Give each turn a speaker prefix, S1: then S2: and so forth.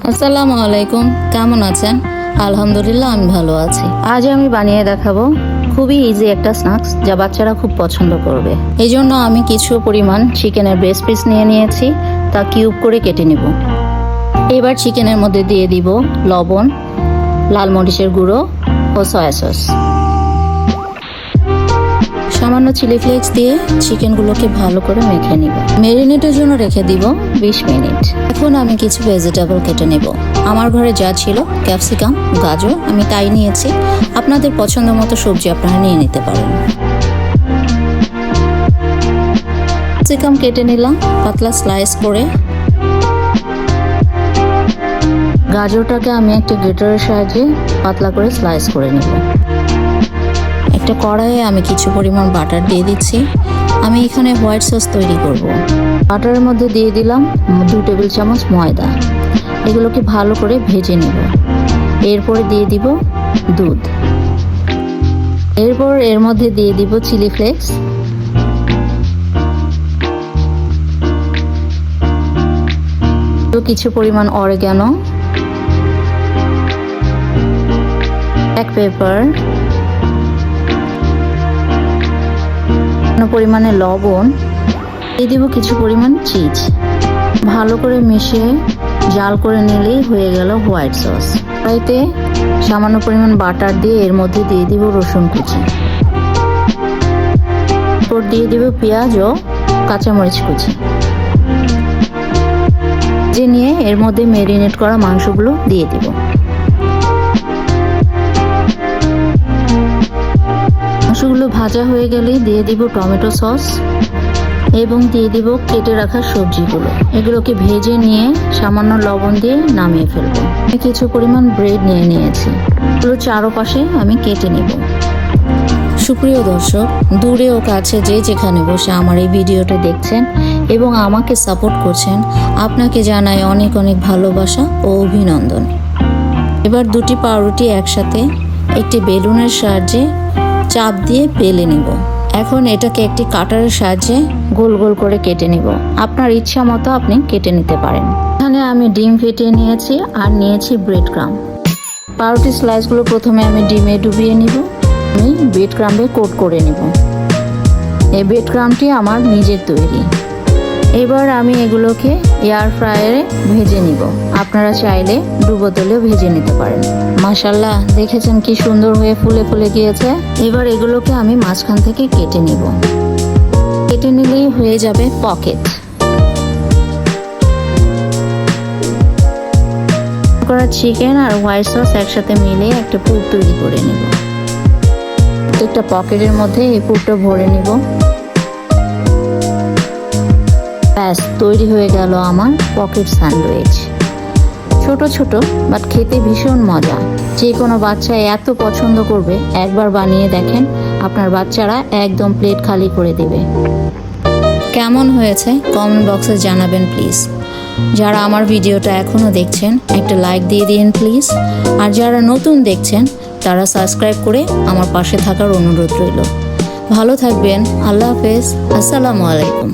S1: আসসালামু আলাইকুম, কেমন আছেন? আলহামদুলিল্লাহ আমি ভালো আছি। আজ আমি বানিয়ে দেখাবো খুবই ইজি একটা স্ন্যাক্স যা বাচ্চারা খুব পছন্দ করবে। এই জন্য আমি কিছু পরিমাণ চিকেনের ব্রেস্ট পিস নিয়ে নিয়েছি, তা কিউব করে কেটে নিব। এবার চিকেনের মধ্যে দিয়ে দিব লবণ, লাল মরিচের গুঁড়ো ও সয়া সস। সামান্য চিলি ফ্লেক্স দিয়ে চিকেনগুলোকে ভালো করে মেখে নিব। ম্যারিনেটের জন্য রেখে দিব 20 মিনিট। এখন আমি কিছু ভেজিটেবল কেটে নেব। আমার ঘরে যা ছিল ক্যাপসিকাম, গাজর আমি তাই নিয়েছি। আপনাদের পছন্দ মতো সবজি আপনারা নিয়ে নিতে পারেন। ক্যাপসিকাম কেটে নিলাম পাতলা স্লাইস করে। গাজরটাকে আমি একটা গ্রেটারের সাহায্যে পাতলা করে স্লাইস করে নেব। একটা কড়াইয়ে আমি কিছু পরিমাণ বাটার দিয়ে দিচ্ছি। আমি এখানে হোয়াইট সস তৈরি করব। বাটারের মধ্যে দিয়ে দিলাম 2 টেবিল চামচ ময়দা। এগুলোকে ভালো করে ভেজে নেব। এরপরে দিয়ে দিব দুধ। এরপর এর মধ্যে দিয়ে দিব চিলি ফ্লেক্স, কিছু পরিমাণ অরিগ্যানো, ব্ল্যাক পেপার, পরিমাণে লবণ, দিয়ে দিব কিছু পরিমাণ চিজ। ভালো করে মিশিয়ে জাল করে নিলেই হয়ে গেল হোয়াইট সস। কড়াইতে সামান্য পরিমাণ বাটার দিয়ে এর মধ্যে দিয়ে দিব রসুন কুচি, এরপর দিয়ে দিব পেঁয়াজ ও কাঁচামরিচ কুচি। যে নিয়ে এর মধ্যে ম্যারিনেট করা মাংসগুলো দিয়ে দিব। মাংসগুলো ভাজা হয়ে গেলে দিয়ে দিব টমেটো সস এবং দিয়ে দিব কেটে রাখা সবজিগুলো। এগুলোকে ভেজে নিয়ে সামান্য লবণ দিয়ে নামিয়ে ফেলবো। কিছু পরিমাণ ব্রেড নিয়ে নিয়েছি, এগুলো চারপাশে আমি কেটে নেব। সুপ্রিয় দর্শক, দূরে ও কাছে যে যেখানে বসে আমার এই ভিডিওটা দেখছেন এবং আমাকে সাপোর্ট করছেন, আপনাকে জানাই অনেক অনেক ভালোবাসা ও অভিনন্দন। এবার 2টি পাউরুটি একসাথে একটি বেলুনের সাহায্যে চাপ দিয়ে বেলে নিব। এখন এটাকে একটি কাটারের সাহায্যে গোল গোল করে কেটে নিব। আপনার ইচ্ছা মতো আপনি কেটে নিতে পারেন। এখানে আমি ডিম ফেটিয়ে নিয়েছি আর নিয়েছি ব্রেড ক্রাম্ব। পাউরুটি স্লাইসগুলো প্রথমে আমি ডিমে ডুবিয়ে নিব। আমি ব্রেড ক্রাম্বে কোট করে নিব। এই ব্রেড ক্রাম্বটি আমার নিজের তৈরি। এবার আমি এগুলোকে এয়ার ফ্রায়ারে ভেজে নিব। আপনারা চাইলে ডুবো তেলেও ভেজে নিতে পারেন। মাশাআল্লাহ, দেখেছেন কি সুন্দর হয়ে ফুলে ফুলে গিয়েছে। এবার এগুলোকে আমি মাঝখান থেকে কেটে নিব। কেটে নিলেই হয়ে যাবে পকেট করা চিকেন আর হোয়াইট সস একসাথে মিলে একটা পুর তৈরি করে নিব। একটা পকেটের মধ্যে এই পুরটা ভরে নিব। ব্যাস, তৈরি হয়ে গেল আমার পকেট স্যান্ডউইচ। ছোট ছোট বাট খেতে ভীষণ মজা। যে কোনো বাচ্চা এত পছন্দ করবে, একবার বানিয়ে দেখেন, আপনার বাচ্চারা একদম প্লেট খালি করে দেবে। কেমন হয়েছে কমেন্ট বক্সে জানাবেন প্লিজ। যারা আমার ভিডিওটা এখনও দেখছেন একটা লাইক দিয়ে দিন প্লিজ। আর যারা নতুন দেখছেন তারা সাবস্ক্রাইব করে আমার পাশে থাকার অনুরোধ রইল। ভালো থাকবেন। আল্লাহ হাফেজ। আসসালামু আলাইকুম।